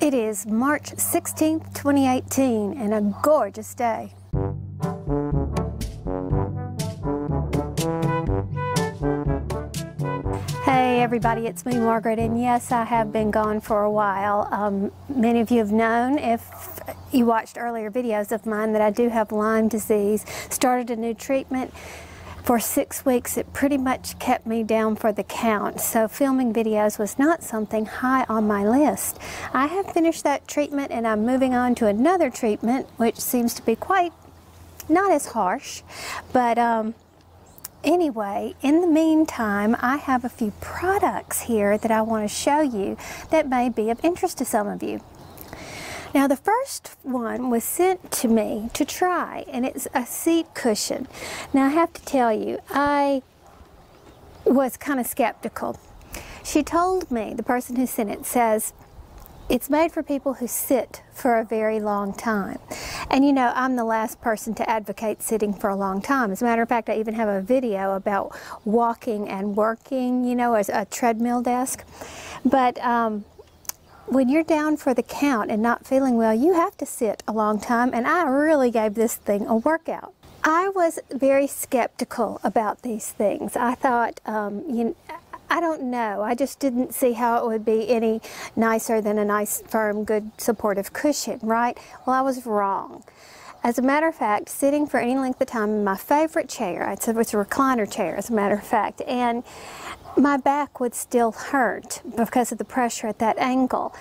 It is March 16th, 2018, and a gorgeous day. Hey everybody, it's me, Margaret, and yes, I have been gone for a while. Many of you have known, if you watched earlier videos of mine, that I do have Lyme disease. Started a new treatment. For 6 weeks, it pretty much kept me down for the count, so filming videos was not something high on my list. I have finished that treatment and I'm moving on to another treatment, which seems to be quite not as harsh, but anyway, in the meantime, I have a few products here that I want to show you that may be of interest to some of you. Now, the first one was sent to me to try, and it's a seat cushion. Now, I have to tell you, I was kind of skeptical. She told me, the person who sent it says, it's made for people who sit for a very long time. And you know, I'm the last person to advocate sitting for a long time. As a matter of fact, I even have a video about walking and working, you know, as a treadmill desk. But when you're down for the count and not feeling well, you have to sit a long time, and I really gave this thing a workout. I was very skeptical about these things. I thought, I don't know, I just didn't see how it would be any nicer than a nice, firm, good, supportive cushion, right? Well, I was wrong. As a matter of fact, sitting for any length of time in my favorite chair, it's a recliner chair, as a matter of fact, and my back would still hurt because of the pressure at that angle.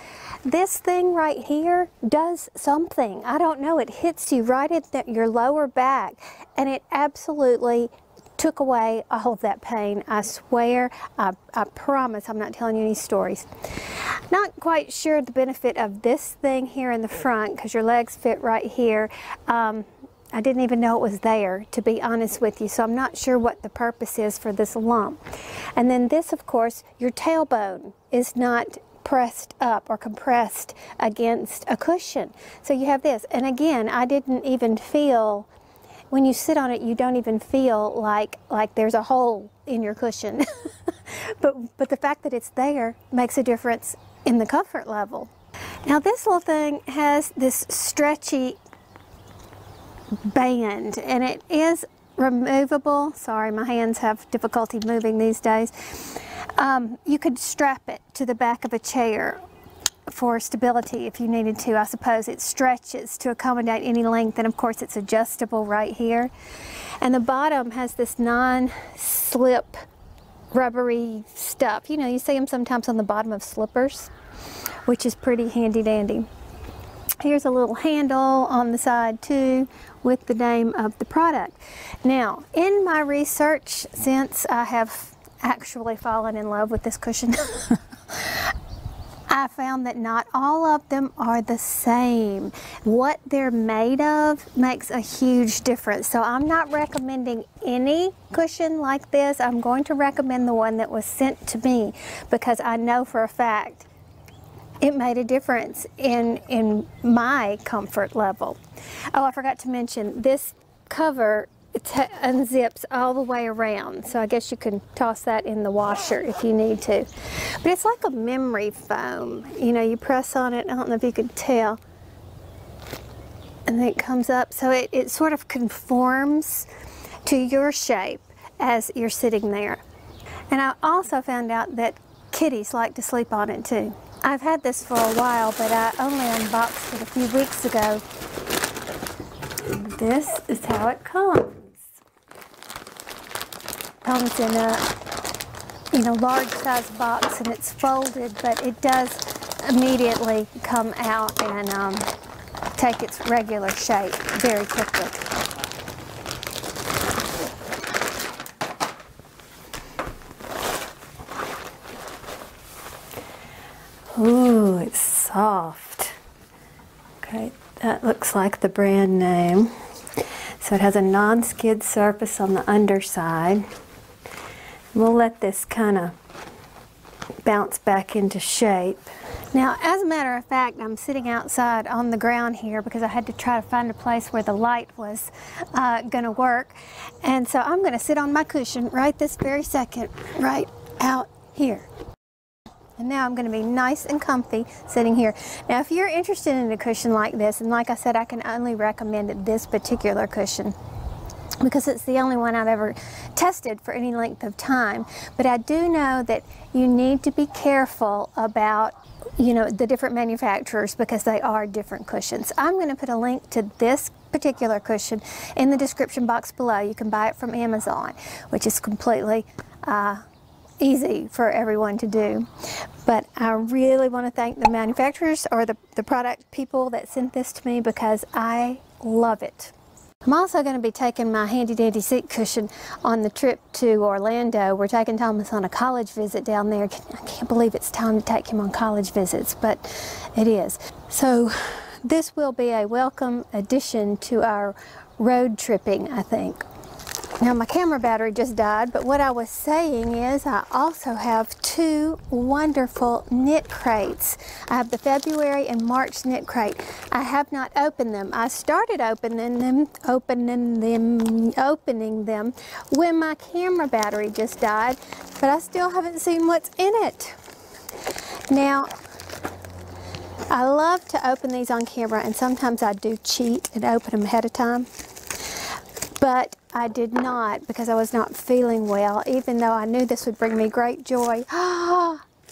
This thing right here does something. I don't know, it hits you right at your lower back, and it absolutely took away all of that pain. I swear, I promise I'm not telling you any stories. Not quite sure the benefit of this thing here in the front, because your legs fit right here. I didn't even know it was there, to be honest with you, so I'm not sure what the purpose is for this lump. And then this, of course, your tailbone is not pressed up or compressed against a cushion. So you have this, and again, I didn't even feel, when you sit on it, you don't even feel like there's a hole in your cushion. but the fact that it's there makes a difference in the comfort level. Now this little thing has this stretchy band, and it is removable. Sorry, my hands have difficulty moving these days. You could strap it to the back of a chair for stability if you needed to. I suppose it stretches to accommodate any length, and of course it's adjustable right here. And the bottom has this non-slip rubbery stuff. You know, you see them sometimes on the bottom of slippers, which is pretty handy dandy. Here's a little handle on the side too with the name of the product. Now, in my research, since I have actually fallen in love with this cushion, I found that not all of them are the same. What they're made of makes a huge difference. So I'm not recommending any cushion like this. I'm going to recommend the one that was sent to me, because I know for a fact it made a difference in my comfort level. Oh, I forgot to mention, this cover unzips all the way around, so I guess you can toss that in the washer if you need to. But it's like a memory foam. You know, you press on it, I don't know if you can tell, and then it comes up, so it sort of conforms to your shape as you're sitting there. And I also found out that kitties like to sleep on it too. I've had this for a while, but I only unboxed it a few weeks ago. This is how it comes. Comes in a large size box, and it's folded, but it does immediately come out and take its regular shape very quickly. Ooh, it's soft. Okay, that looks like the brand name. So it has a non-skid surface on the underside. We'll let this kind of bounce back into shape. Now, as a matter of fact, I'm sitting outside on the ground here because I had to try to find a place where the light was going to work. And so I'm going to sit on my cushion right this very second, right out here. And now I'm going to be nice and comfy sitting here. Now if you're interested in a cushion like this, and like I said, I can only recommend this particular cushion because it's the only one I've ever tested for any length of time. But I do know that you need to be careful about, you know, the different manufacturers because they are different cushions. I'm going to put a link to this particular cushion in the description box below. You can buy it from Amazon, which is completely easy for everyone to do. But I really want to thank the manufacturers or the product people that sent this to me because I love it. I'm also going to be taking my handy dandy seat cushion on the trip to Orlando. We're taking Thomas on a college visit down there. I can't believe it's time to take him on college visits, but it is. So this will be a welcome addition to our road tripping, I think. Now my camera battery just died, but what I was saying is I also have two wonderful knit crates. I have the February and March knit crate. I have not opened them. I started opening them when my camera battery just died, but I still haven't seen what's in it. Now, I love to open these on camera, and sometimes I do cheat and open them ahead of time. But I did not because I was not feeling well, even though I knew this would bring me great joy,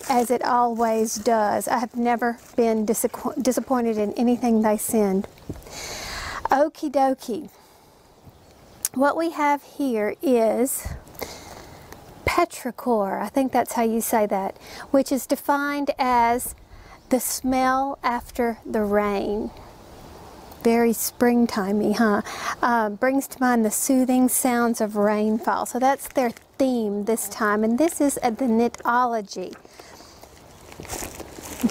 as it always does. I have never been disappointed in anything they send. Okie dokie. What we have here is petrichor, I think that's how you say that, which is defined as the smell after the rain. Very springtimey, huh? Brings to mind the soothing sounds of rainfall. So that's their theme this time. And this is the Knitology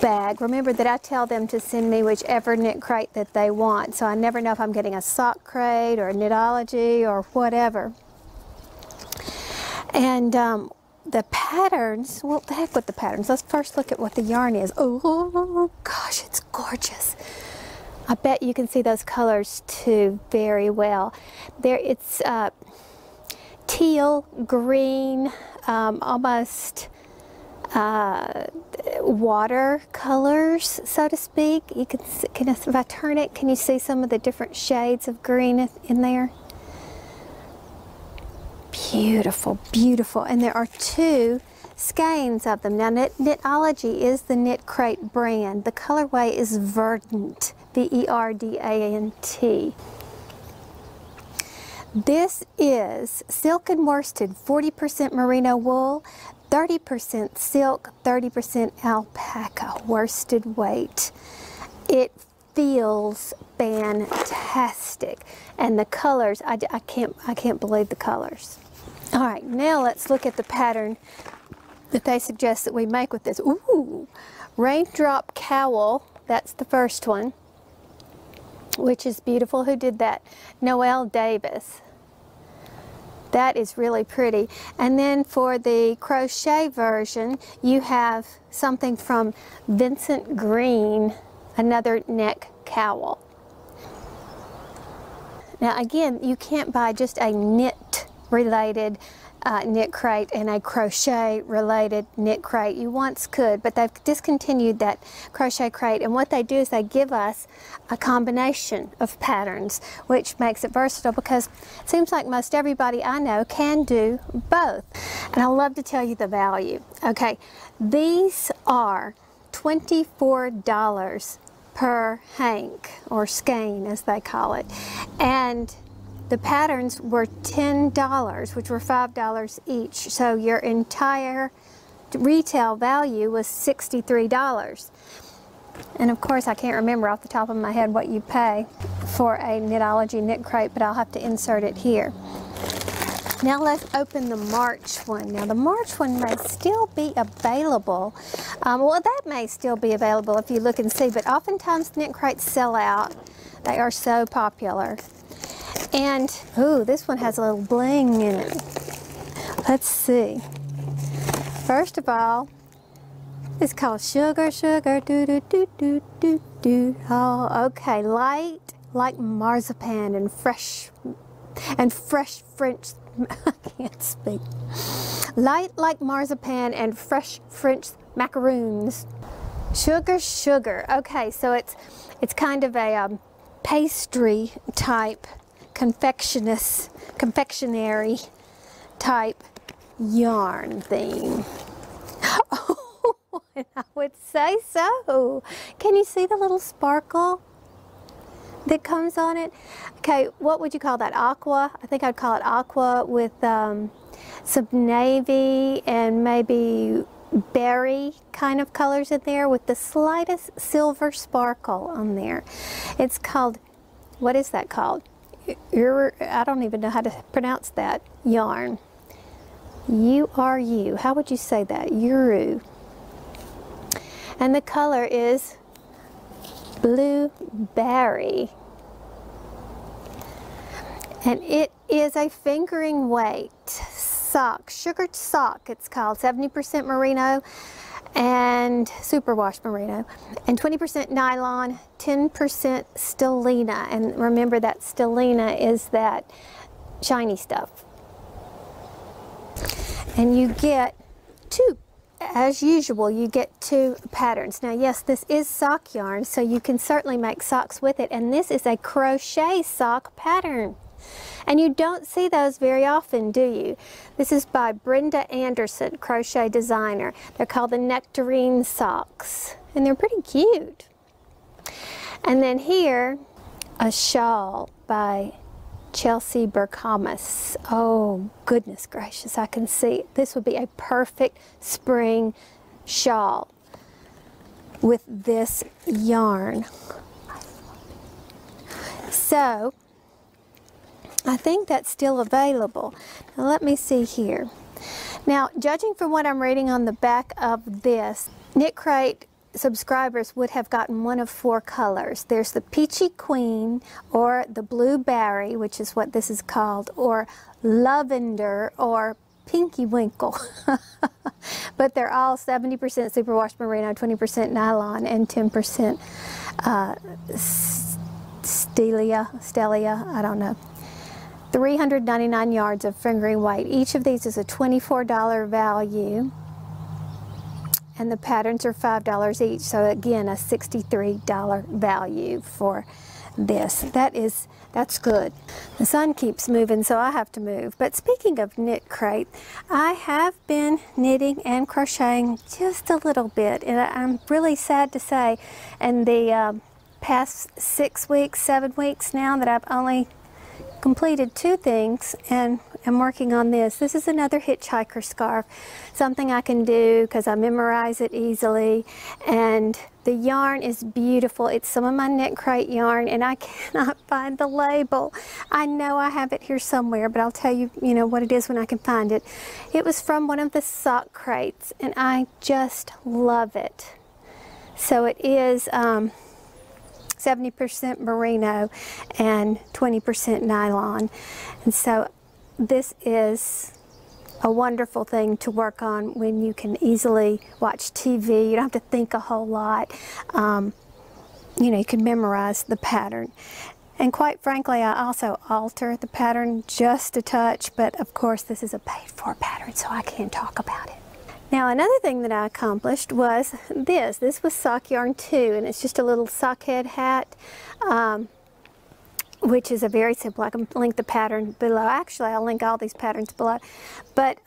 bag. Remember that I tell them to send me whichever knit crate that they want. So I never know if I'm getting a sock crate or a Knitology or whatever. And the patterns, well, the heck with the patterns. Let's first look at what the yarn is. Oh, gosh, it's gorgeous. I bet you can see those colors too very well. There, it's teal, green, almost water colors, so to speak. You can see, if I turn it, can you see some of the different shades of green in there? Beautiful, beautiful. And there are two skeins of them. Now, Knitology is the Knitcrate brand. The colorway is Verdant. V-E-R-D-A-N-T. This is silk and worsted, 40% merino wool, 30% silk, 30% alpaca worsted weight. It feels fantastic, and the colors, I can't believe the colors. All right, now let's look at the pattern that they suggest that we make with this. Ooh, raindrop cowl. That's the first one, which is beautiful. Who did that? Noelle Davis. That is really pretty. And then for the crochet version, you have something from Vincent Green, another neck cowl. Now again, you can't buy just a knit related knit crate and a crochet related knit crate. You once could, but they've discontinued that crochet crate, and what they do is they give us a combination of patterns, which makes it versatile because it seems like most everybody I know can do both. And I love to tell you the value. Okay, these are $24 per hank, or skein as they call it, and the patterns were $10, which were $5 each. So your entire retail value was $63. And of course, I can't remember off the top of my head what you pay for a Knitology knit crate, but I'll have to insert it here. Now let's open the March one. Now the March one may still be available. Well, that may still be available if you look and see, but oftentimes knit crates sell out. They are so popular. And, ooh, this one has a little bling in it. Let's see. First of all, it's called Sugar, Sugar, do-do-do-do-do-do. Oh, okay, light like marzipan and fresh French, I can't speak. Light like marzipan and fresh French macaroons. Sugar, sugar. Okay, so it's kind of a pastry type, confectionery type yarn theme. Oh, and I would say so. Can you see the little sparkle that comes on it? Okay, what would you call that? Aqua? I think I'd call it aqua with some navy and maybe berry kind of colors in there with the slightest silver sparkle on there. It's called, what is that called? I don't even know how to pronounce that yarn. U-R-U. How would you say that? Uru. And the color is blueberry. And it is a fingering weight sock, sugared sock it's called, 70% merino and superwash merino, and 20% nylon, 10% stellina. And remember that stellina is that shiny stuff. And you get two, as usual, you get two patterns. Now yes, this is sock yarn, so you can certainly make socks with it, and this is a crochet sock pattern. And you don't see those very often, do you? This is by Brenda Anderson, crochet designer. They're called the Nectarine socks, and they're pretty cute. And then here, a shawl by Chelsea Berkhamas. Oh, goodness gracious, I can see it. This would be a perfect spring shawl with this yarn. So, I think that's still available. Now let me see here. Now, judging from what I'm reading on the back of this, Knitcrate subscribers would have gotten one of four colors. There's the Peachy Queen, or the Blueberry, which is what this is called, or Lavender, or Pinky Winkle. But they're all 70% superwash merino, 20% nylon, and 10% stellia, I don't know. 399 yards of fingering weight. Each of these is a $24 value, and the patterns are $5 each, so again a $63 value for this. That's good. The sun keeps moving, so I have to move. But speaking of Knitcrate, I have been knitting and crocheting just a little bit, and I'm really sad to say in the past 6 weeks, 7 weeks now that I've only completed two things, and I'm working on this. This is another hitchhiker scarf, something I can do because I memorize it easily, and the yarn is beautiful. It's some of my Knitcrate yarn, and I cannot find the label. I know I have it here somewhere, but I'll tell you, what it is when I can find it. It was from one of the sock crates, and I just love it. So it is 70% merino and 20% nylon. And so this is a wonderful thing to work on when you can easily watch TV. You don't have to think a whole lot. You can memorize the pattern. And quite frankly, I also alter the pattern just a touch, but of course this is a paid-for pattern, so I can't talk about it. Now, another thing that I accomplished was this. This was sock yarn too, and it's just a little sock head hat, which is a very simple. I can link the pattern below. Actually, I'll link all these patterns below. But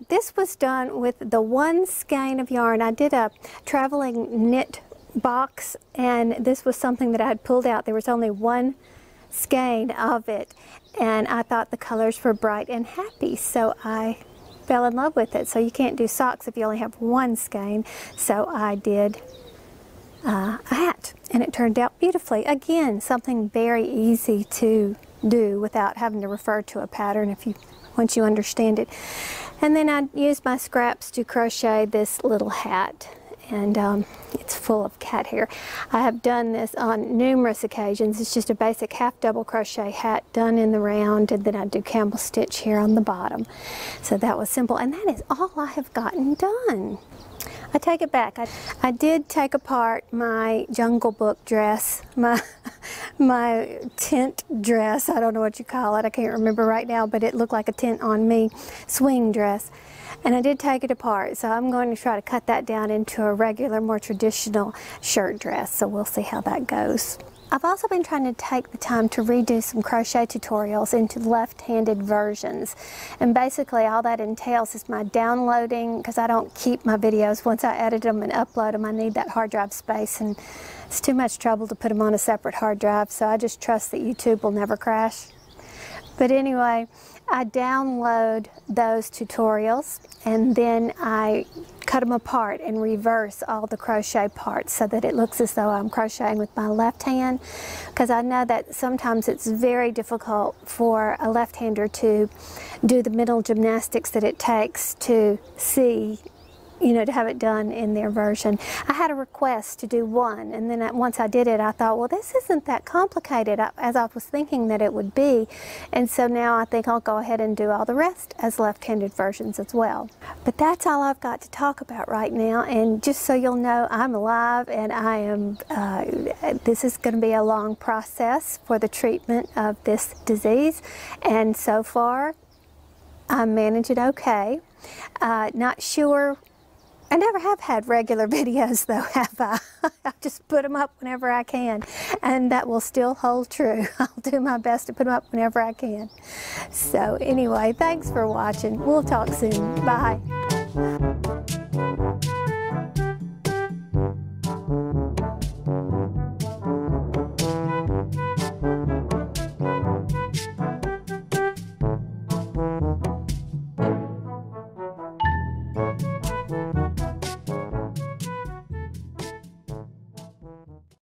this was done with the one skein of yarn. I did a traveling knit box, and this was something that I had pulled out. There was only one skein of it, and I thought the colors were bright and happy, so I fell in love with it. So you can't do socks if you only have one skein, so I did a hat, and it turned out beautifully. Again, something very easy to do without having to refer to a pattern once you understand it. And then I used my scraps to crochet this little hat, and it's full of cat hair. I have done this on numerous occasions. It's just a basic half double crochet hat done in the round, and then I do camel stitch here on the bottom. So that was simple, and that is all I have gotten done. I take it back. I did take apart my Jungle Book dress, my tent dress. I don't know what you call it. I can't remember right now, but it looked like a tent on me swing dress. And I did take it apart, so I'm going to try to cut that down into a regular, more traditional shirt dress, so we'll see how that goes. I've also been trying to take the time to redo some crochet tutorials into left-handed versions. And basically all that entails is my downloading, because I don't keep my videos. Once I edit them and upload them, I need that hard drive space, and it's too much trouble to put them on a separate hard drive, so I just trust that YouTube will never crash. But anyway, I download those tutorials and then I cut them apart and reverse all the crochet parts so that it looks as though I'm crocheting with my left hand, because I know that sometimes it's very difficult for a left-hander to do the mental gymnastics that it takes to see, you know, to have it done in their version. I had a request to do one, and then once I did it, I thought, well, this isn't that complicated as I was thinking that it would be. And so now I think I'll go ahead and do all the rest as left-handed versions as well. But that's all I've got to talk about right now. And just so you'll know, I'm alive, and I am, this is going to be a long process for the treatment of this disease. And so far, I'm managing okay. Not sure. I never have had regular videos though, have I? I just put them up whenever I can, and that will still hold true. I'll do my best to put them up whenever I can. So anyway, thanks for watching. We'll talk soon. Bye.